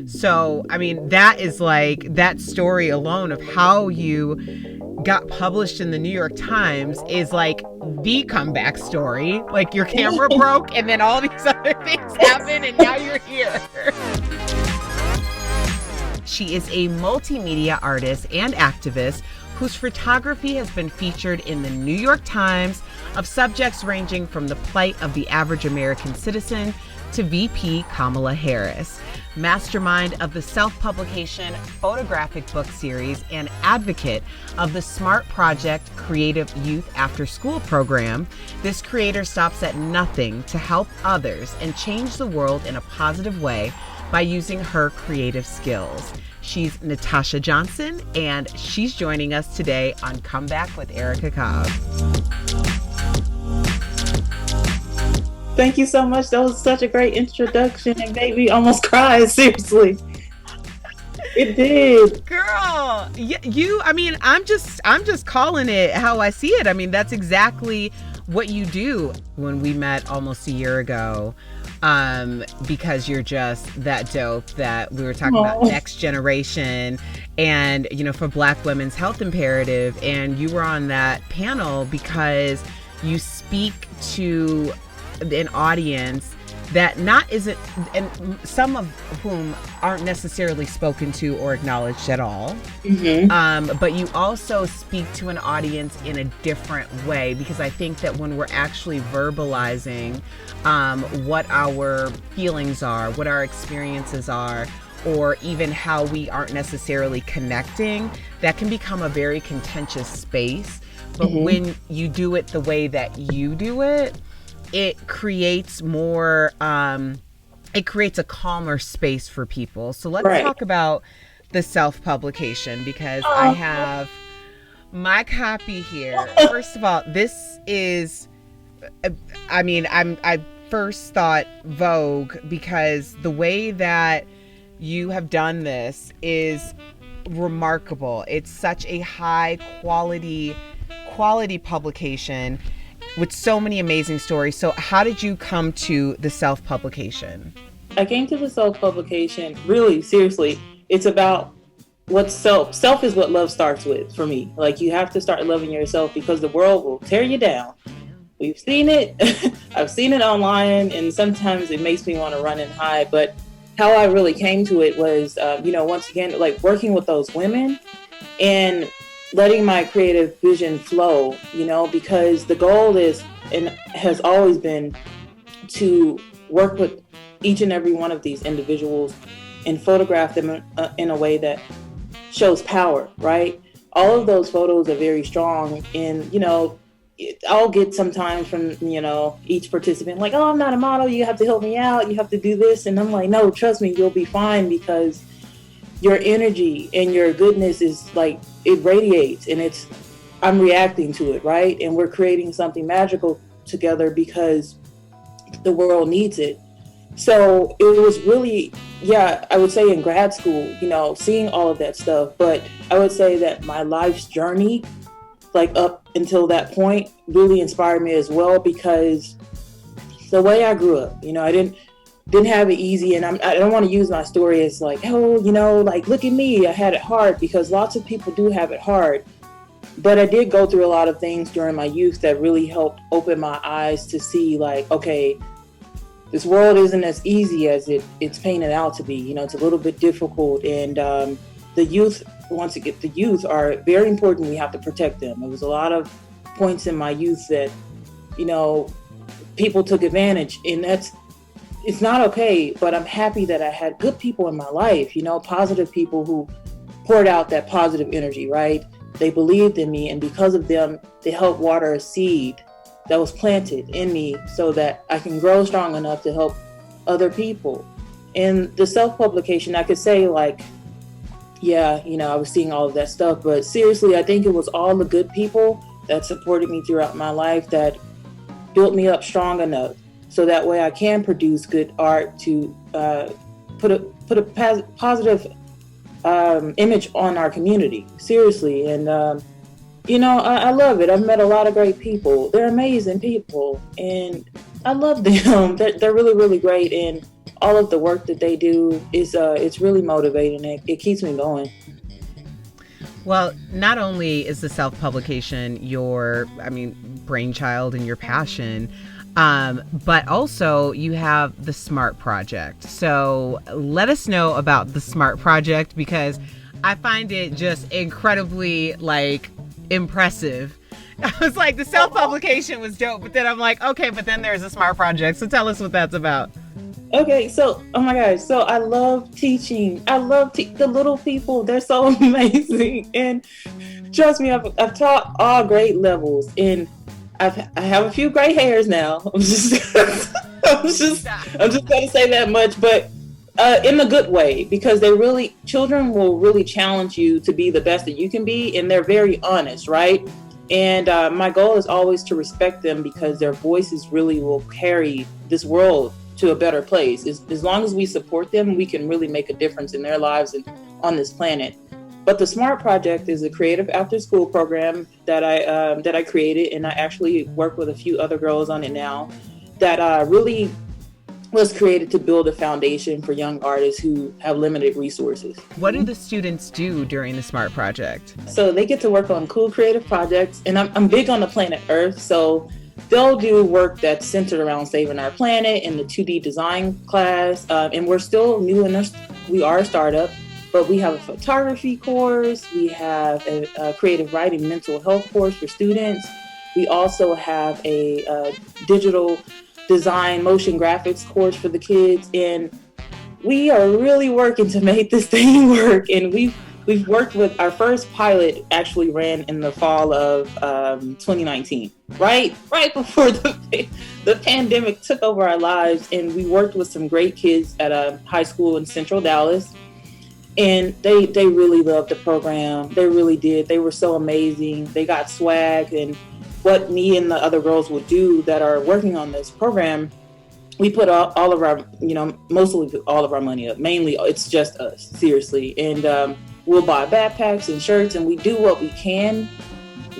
So, I mean, that is like that story alone of how you got published in the New York Times is like the comeback story. Like your camera broke and then all these other things happen and now you're here. She is a multimedia artist and activist whose photography has been featured in the New York Times of subjects ranging from the plight of the average American citizen to VP Kamala Harris. Mastermind of the self-publication photographic book series and advocate of the SMART Project Creative Youth After School program, this creator stops at nothing to help others and change the world in a positive way by using her creative skills. She's Nitashia Johnson, and she's joining us today on Comeback with Erica Cobb. Thank you so much. That was such a great introduction. It made me almost cry, seriously. It did. Girl, I'm just calling it how I see it. I mean, that's exactly what you do. When we met almost a year ago, because you're just that dope that we were talking about next generation and, for Black women's health imperative. And you were on that panel because you speak to an audience that and some of whom aren't necessarily spoken to or acknowledged at all. Mm-hmm. But you also speak to an audience in a different way, because I think that when we're actually verbalizing what our feelings are, what our experiences are, or even how we aren't necessarily connecting, that can become a very contentious space. But when you do it the way that you do it, it creates more, it creates a calmer space for people. So let's talk about the self-publication, because I have my copy here. First of all, this is, I first thought Vogue, because the way that you have done this is remarkable. It's such a high quality publication with so many amazing stories. So how did you come to the self-publication? I came to the self-publication, really, seriously, it's about what self is what love starts with for me. Like, you have to start loving yourself, because the world will tear you down. We've seen it. I've seen it online, and sometimes it makes me want to run and hide. But how I really came to it was, once again, like working with those women and letting my creative vision flow, because the goal is and has always been to work with each and every one of these individuals and photograph them in a way that shows power, right? All of those photos are very strong, and, I'll get sometimes from, each participant, like, oh, I'm not a model, you have to help me out, you have to do this. And I'm like, no, trust me, you'll be fine, because your energy and your goodness is like, it radiates, and I'm reacting to it, right? And we're creating something magical together because the world needs it. So it was really, I would say in grad school, seeing all of that stuff. But I would say that my life's journey, like up until that point, really inspired me as well, because the way I grew up, I didn't have it easy. And I don't want to use my story as like, oh, like, look at me, I had it hard, because lots of people do have it hard. But I did go through a lot of things during my youth that really helped open my eyes to see, like, okay, this world isn't as easy as it's painted out to be. It's a little bit difficult. And the youth are very important. We have to protect them. There was a lot of points in my youth that, people took advantage, and it's not okay. But I'm happy that I had good people in my life, positive people who poured out that positive energy, right? They believed in me, and because of them, they helped water a seed that was planted in me so that I can grow strong enough to help other people. And the self-publication, I could say, like, I was seeing all of that stuff, but seriously, I think it was all the good people that supported me throughout my life that built me up strong enough so that way I can produce good art to put a positive image on our community, seriously. And I love it. I've met a lot of great people. They're amazing people, and I love them. They're really, really great. And all of the work that they do is it's really motivating. It keeps me going. Well, not only is the self-publication your, brainchild and your passion, but also you have the SMART project. So let us know about the SMART project, because I find it just incredibly impressive. I was like, the self-publication was dope, but then I'm like, okay, but then there's a SMART project. So tell us what that's about. Okay, so, oh my gosh, so I love teaching. I love the little people. They're so amazing. And trust me, I've taught all grade levels, and I have a few gray hairs now. I'm just gonna say that much, but in a good way, because children will really challenge you to be the best that you can be, and they're very honest, right? And my goal is always to respect them, because their voices really will carry this world to a better place. As long as we support them, we can really make a difference in their lives and on this planet. But the SMART Project is a creative after-school program that I created, and I actually work with a few other girls on it now, that really was created to build a foundation for young artists who have limited resources. What do the students do during the SMART Project? So they get to work on cool creative projects, and I'm big on the planet Earth, so they'll do work that's centered around saving our planet in the 2D design class. And we're still new we are a startup, but we have a photography course. We have a creative writing mental health course for students. We also have a digital design motion graphics course for the kids. And we are really working to make this thing work. And we've worked with our first pilot, actually ran in the fall of 2019, right before the pandemic took over our lives. And we worked with some great kids at a high school in Central Dallas, and they really loved the program. They really did. They were so amazing. They got swag, and what me and the other girls will do that are working on this program, we put all of our, mostly all of our money up. Mainly, it's just us, seriously. And we'll buy backpacks and shirts, and we do what we can,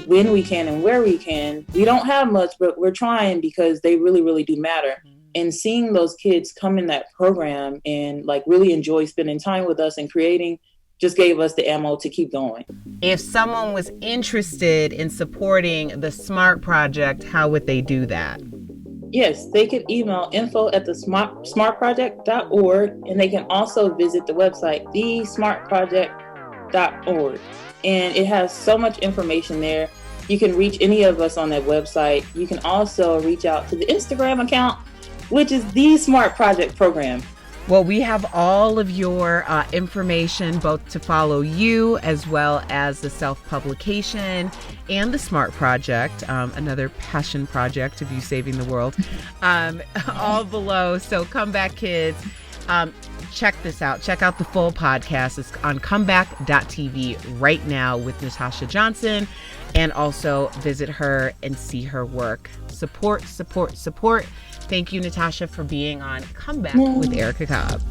when we can, and where we can. We don't have much, but we're trying, because they really, really do matter. And seeing those kids come in that program and really enjoy spending time with us and creating just gave us the ammo to keep going. If someone was interested in supporting the SMART Project, how would they do that? Yes, they can email info@thesmartproject.org, and they can also visit the website, thesmartproject.org. And it has so much information there. You can reach any of us on that website. You can also reach out to the Instagram account, which is the SMART Project Program. Well, we have all of your information, both to follow you as well as the self-publication and the SMART Project, another passion project of you saving the world, all below. So come back, kids. Check this out. Check out the full podcast. It's on comeback.tv right now with Nitashia Johnson, and also visit her and see her work. Support, support, support. Thank you, Nitashia, for being on Comeback with Erica Cobb.